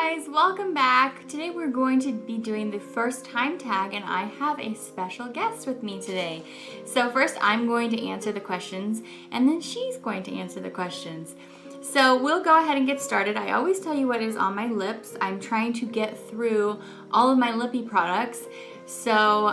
guys, welcome back. Today we're going to be doing the first time tag and I have a special guest with me today. So first I'm going to answer the questions and then she's going to answer the questions. So we'll go ahead and get started. I always tell you what is on my lips. I'm trying to get through all of my lippy products. So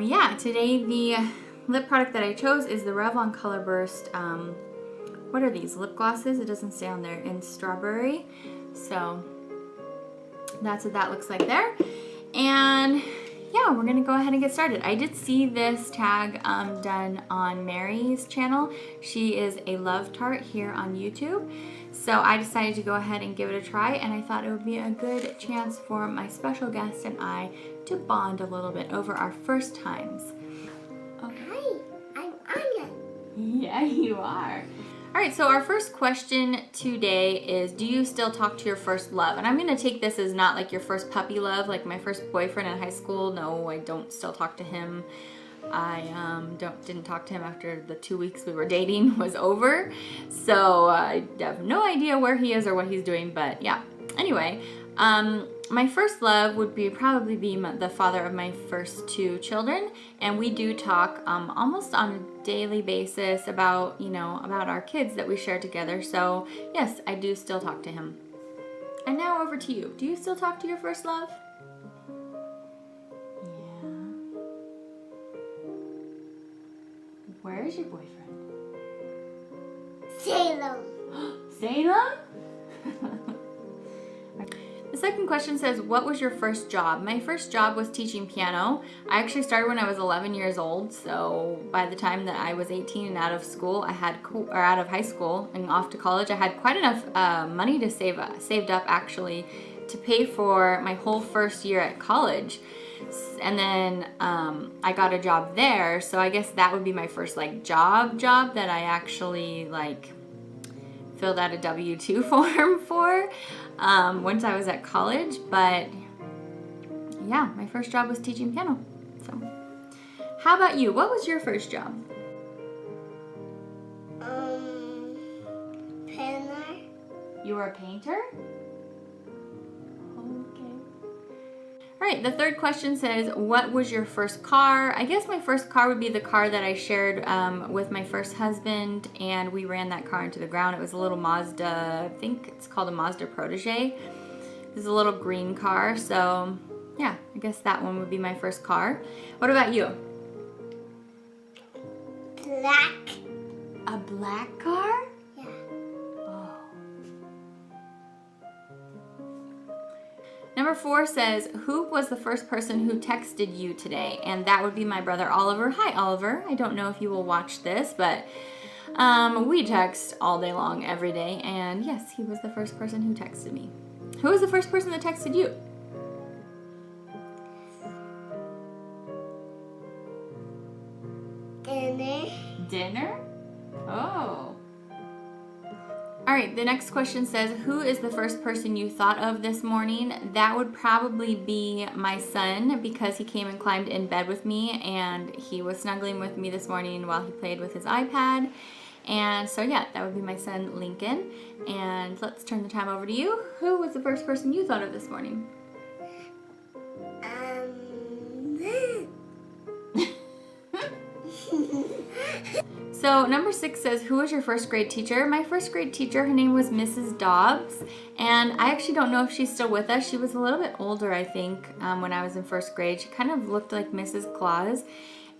yeah, today the lip product that I chose is the Revlon Color Burst. What are these? Lip glosses? It doesn't say on there. In strawberry. So that's what that looks like there. And yeah, we're gonna go ahead and get started. I did see this tag done on Mary's channel. She is a love tart here on YouTube. So I decided to go ahead and give it a try, and I thought it would be a good chance for my special guest and I to bond a little bit over our first times. Okay. Hi, I'm Anya. Yeah, you are. All right, so our first question today is, do you still talk to your first love? And I'm gonna take this as not like your first puppy love, like my first boyfriend in high school. No, I don't still talk to him. I didn't talk to him after the 2 weeks we were dating was over. So I have no idea where he is or what he's doing, but yeah. Anyway, my first love would probably be the father of my first two children, and we do talk almost on a daily basis about, about our kids that we share together. So yes, I do still talk to him. And now over to you. Do you still talk to your first love? Yeah. Where is your boyfriend? Salem. Salem? The second question says, what was your first job? My first job was teaching piano. I actually started when I was 11 years old, so by the time that I was 18 and out of school, out of high school and off to college, I had quite enough money to saved up actually to pay for my whole first year at college. And then I got a job there, so I guess that would be my first job that I actually filled out a W-2 form for once I was at college. But yeah, my first job was teaching piano. So how about you? What was your first job? Painter. You were a painter? Okay. All right, the third question says, what was your first car? I guess my first car would be the car that I shared with my first husband, and we ran that car into the ground. It was a little Mazda, I think it's called a Mazda Protege. It's a little green car, so yeah, I guess that one would be my first car. What about you? Black. A black car? Yeah. Oh. Number 4 says, who was the first person who texted you today? And that would be my brother Oliver. Hi Oliver. I don't know if you will watch this, but we text all day long every day. And yes, he was the first person who texted me. Who was the first person that texted you? Dinner. Dinner? Oh. All right, the next question says, who is the first person you thought of this morning? That would probably be my son, because he came and climbed in bed with me and he was snuggling with me this morning while he played with his iPad. And so yeah, that would be my son Lincoln. And let's turn the time over to you. Who was the first person you thought of this morning? So number 6 says, who was your first grade teacher? My first grade teacher, her name was Mrs. Dobbs, and I actually don't know if she's still with us. She was a little bit older, I think, when I was in first grade. She kind of looked like Mrs. Claus,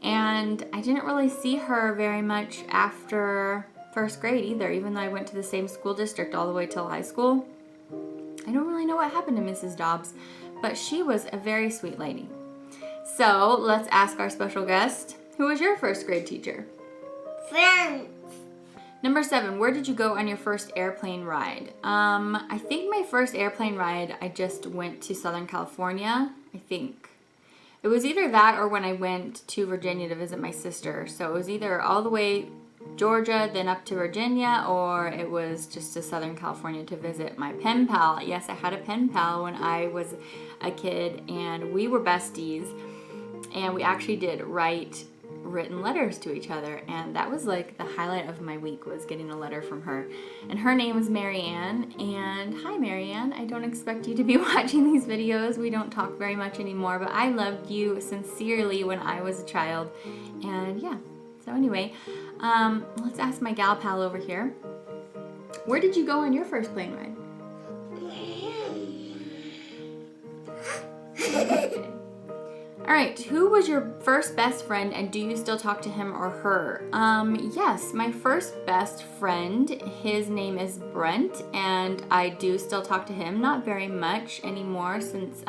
and I didn't really see her very much after first grade either, even though I went to the same school district all the way till high school. I don't really know what happened to Mrs. Dobbs, but she was a very sweet lady. So let's ask our special guest, who was your first grade teacher? Friends. Number 7, where did you go on your first airplane ride? I think my first airplane ride, I just went to Southern California, I think. It was either that or when I went to Virginia to visit my sister. So it was either all the way Georgia, then up to Virginia, or it was just to Southern California to visit my pen pal. Yes, I had a pen pal when I was a kid, and we were besties. And we actually did write written letters to each other, and that was like the highlight of my week, was getting a letter from her. And her name is Marianne, and hi Marianne, I don't expect you to be watching these videos. We don't talk very much anymore, but I loved you sincerely when I was a child. And yeah, so anyway, let's ask my gal pal over here. Where did you go on your first plane ride? Okay. All right, who was your first best friend, and do you still talk to him or her? Yes, my first best friend, his name is Brent, and I do still talk to him. Not very much anymore since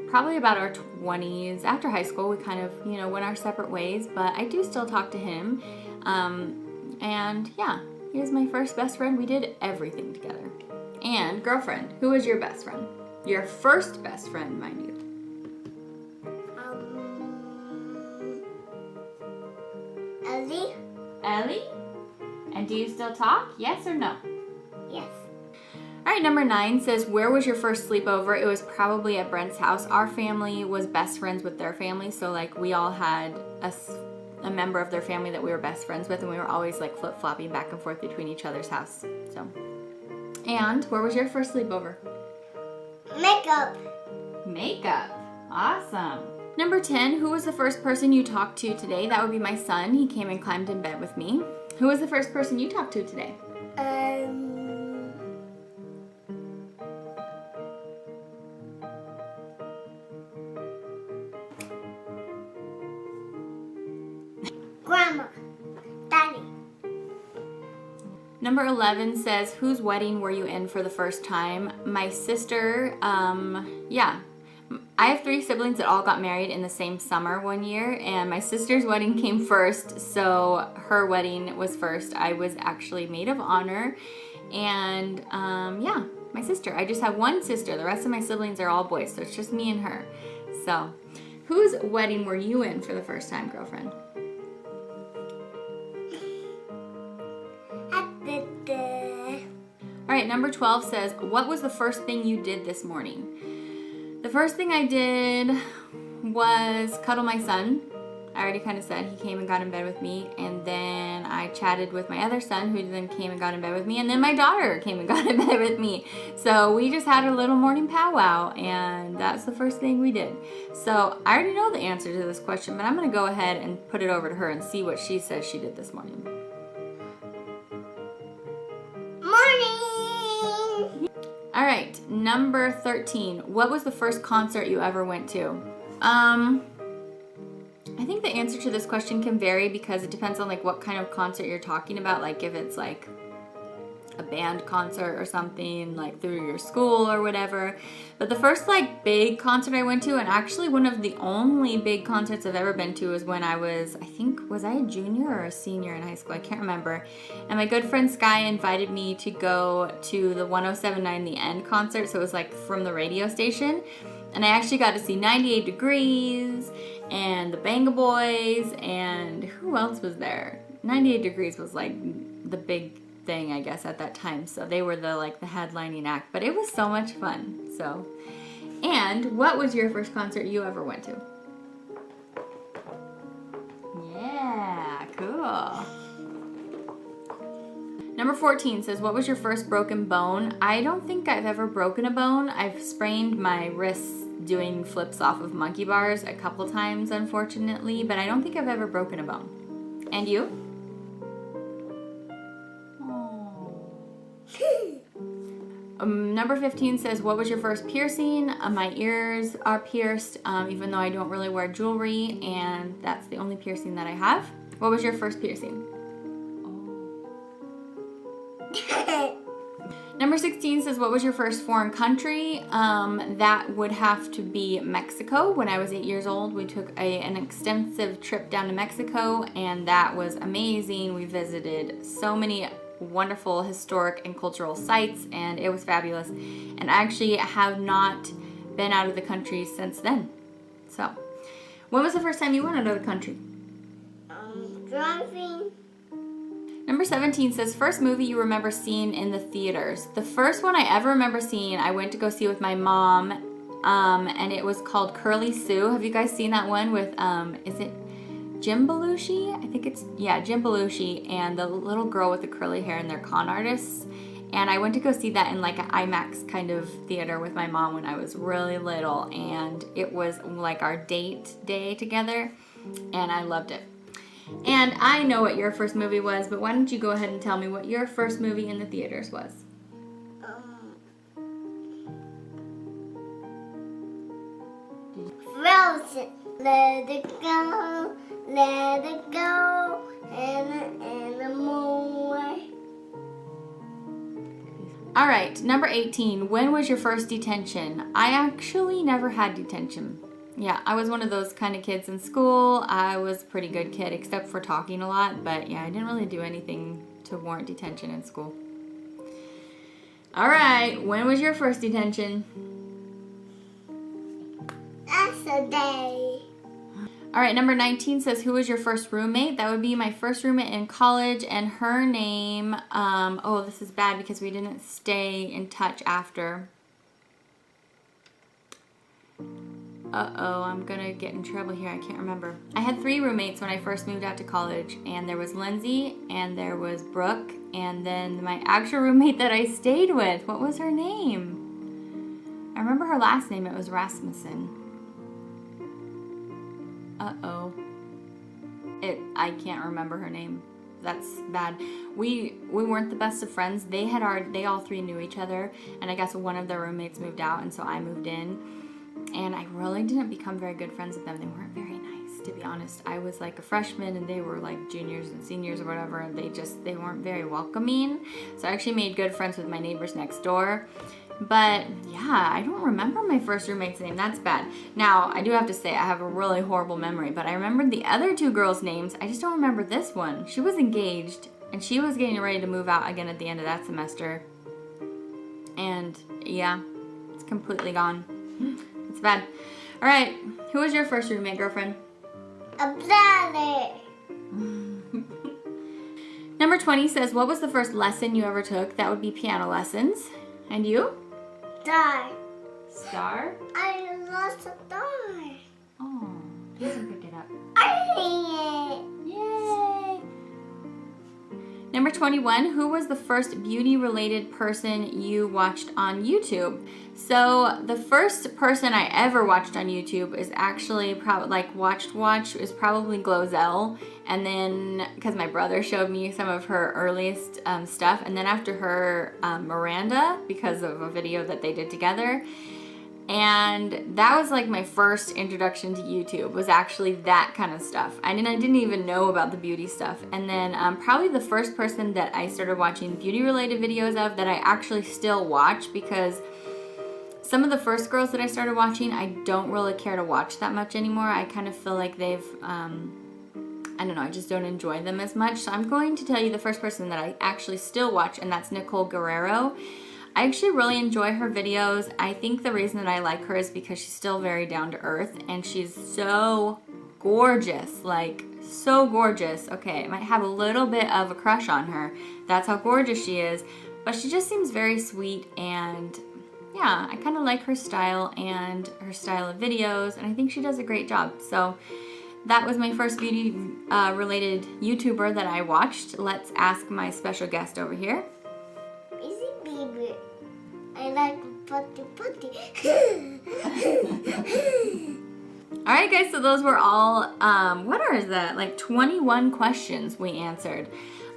probably about our 20s. After high school, we kind of, went our separate ways, but I do still talk to him. And yeah, he was my first best friend. We did everything together. And girlfriend, who was your best friend? Your first best friend, mind you. Ellie? Ellie? And do you still talk? Yes or no? Yes. All right, number 9 says, where was your first sleepover? It was probably at Brent's house. Our family was best friends with their family, so like we all had a member of their family that we were best friends with, and we were always like flip-flopping back and forth between each other's house. So, and where was your first sleepover? Makeup. Makeup. Awesome. Number 10, who was the first person you talked to today? That would be my son. He came and climbed in bed with me. Who was the first person you talked to today? Grandma. Daddy. Number 11 says, whose wedding were you in for the first time? My sister, yeah. I have 3 siblings that all got married in the same summer one year, and my sister's wedding came first, so her wedding was first. I was actually maid of honor, and yeah, my sister. I just have one sister. The rest of my siblings are all boys, so it's just me and her. So, whose wedding were you in for the first time, girlfriend? All right, number 12 says, what was the first thing you did this morning? The first thing I did was cuddle my son. I already kind of said he came and got in bed with me, and then I chatted with my other son, who then came and got in bed with me, and then my daughter came and got in bed with me. So we just had a little morning powwow, and that's the first thing we did. So I already know the answer to this question, but I'm going to go ahead and put it over to her and see what she says she did this morning. Morning. All right, number 13. What was the first concert you ever went to? I think the answer to this question can vary because it depends on like what kind of concert you're talking about. Like if it's like a band concert or something like through your school or whatever. But the first like big concert I went to, and actually one of the only big concerts I've ever been to, was when I was, I think, was I a junior or a senior in high school? I can't remember. And my good friend Sky invited me to go to the 107.9 The End concert. So it was like from the radio station. And I actually got to see 98 Degrees and the Banga Boys, and who else was there? 98 Degrees was like the big thing, I guess, at that time. So they were the headlining act, but it was so much fun. So, and what was your first concert you ever went to? Yeah, cool. Number 14 says, what was your first broken bone? I don't think I've ever broken a bone. I've sprained my wrists doing flips off of monkey bars a couple times, unfortunately, but I don't think I've ever broken a bone. And you? Number 15 says, what was your first piercing? My ears are pierced, even though I don't really wear jewelry, and that's the only piercing that I have. What was your first piercing? Number 16 says, what was your first foreign country? That would have to be Mexico. When I was 8 years old, we took an extensive trip down to Mexico, and that was amazing. We visited so many wonderful historic and cultural sites, and it was fabulous. And I actually have not been out of the country since then. So, when was the first time you went out of the country? Driving. Number 17 says, first movie you remember seeing in the theaters. The first one I ever remember seeing, I went to go see with my mom, and it was called Curly Sue. Have you guys seen that one with, is it Jim Belushi, I think it's, yeah, Jim Belushi and the little girl with the curly hair, and they're con artists. And I went to go see that in like an IMAX kind of theater with my mom when I was really little, and it was like our date day together, and I loved it. And I know what your first movie was, but why don't you go ahead and tell me what your first movie in the theaters was? Frozen. Let it go, and more. All right, number 18. When was your first detention? I actually never had detention. Yeah, I was one of those kind of kids in school. I was a pretty good kid, except for talking a lot. But yeah, I didn't really do anything to warrant detention in school. All right, when was your first detention? Yesterday. All right, number 19 says, who was your first roommate? That would be my first roommate in college, and her name, oh, this is bad because we didn't stay in touch after. Uh-oh, I'm gonna get in trouble here. I can't remember. I had 3 roommates when I first moved out to college, and there was Lindsay, and there was Brooke, and then my actual roommate that I stayed with. What was her name? I remember her last name. It was Rasmussen. Uh-oh. I can't remember her name. That's bad. We weren't the best of friends. They all 3 knew each other, and I guess one of their roommates moved out, and so I moved in. And I really didn't become very good friends with them. They weren't very nice, to be honest. I was like a freshman, and they were like juniors and seniors or whatever, and they weren't very welcoming. So I actually made good friends with my neighbors next door. But yeah, I don't remember my first roommate's name. That's bad. Now, I do have to say I have a really horrible memory, but I remembered the other 2 girls' names. I just don't remember this one. She was engaged, and she was getting ready to move out again at the end of that semester. And yeah, it's completely gone. It's bad. All right, who was your first roommate, girlfriend? A planet. Number 20 says, what was the first lesson you ever took? That would be piano lessons. And you? Star. Star? I lost a star. Oh, you can pick it up. I Yay! Number 21, who was the first beauty-related person you watched on YouTube? So the first person I ever watched on YouTube is actually probably watched is probably Glozell, and then because my brother showed me some of her earliest stuff, and then after her Miranda, because of a video that they did together. And that was like my first introduction to YouTube, was actually that kind of stuff. I didn't even know about the beauty stuff. And then probably the first person that I started watching beauty related videos of that I actually still watch, because some of the first girls that I started watching, I don't really care to watch that much anymore. I kind of feel like they've, I don't know, I just don't enjoy them as much. So I'm going to tell you the first person that I actually still watch, and that's Nicole Guerrero. I actually really enjoy her videos. I think the reason that I like her is because she's still very down to earth, and she's so gorgeous, like so gorgeous. Okay, I might have a little bit of a crush on her. That's how gorgeous she is, but she just seems very sweet, and yeah, I kind of like her style and her style of videos, and I think she does a great job. So that was my first beauty related YouTuber that I watched. Let's ask my special guest over here. Baby. I like putty. All right, guys, so those were all, what is that, like 21 questions we answered.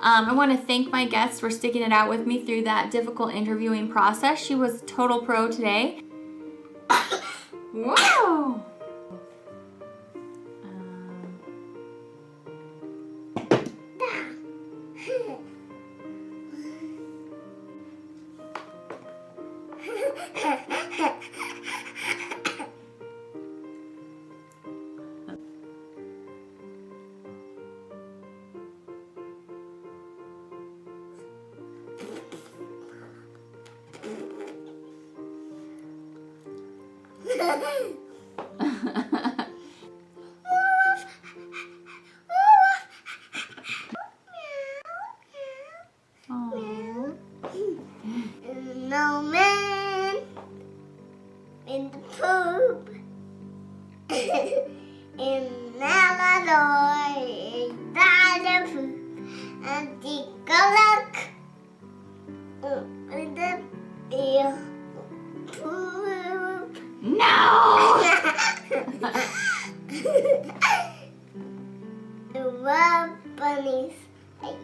I want to thank my guest for sticking it out with me through that difficult interviewing process. She was a total pro today. Whoa! No man in the poop. And Melody, Dada Poo, and the Galak. With the ear. No! The wild bunnies,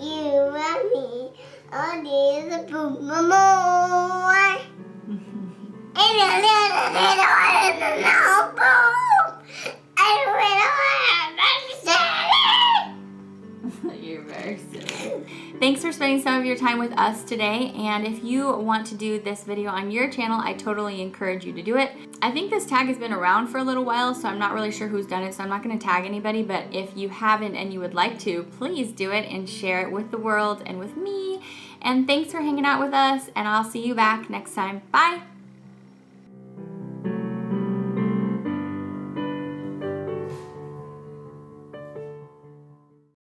you and me, all these are boom, more. And a little boom. You're very silly. Thanks for spending some of your time with us today, and if you want to do this video on your channel, I totally encourage you to do it. I think this tag has been around for a little while, so I'm not really sure who's done it, so I'm not going to tag anybody, but if you haven't and you would like to, please do it and share it with the world and with me. And thanks for hanging out with us, and I'll see you back next time. Bye!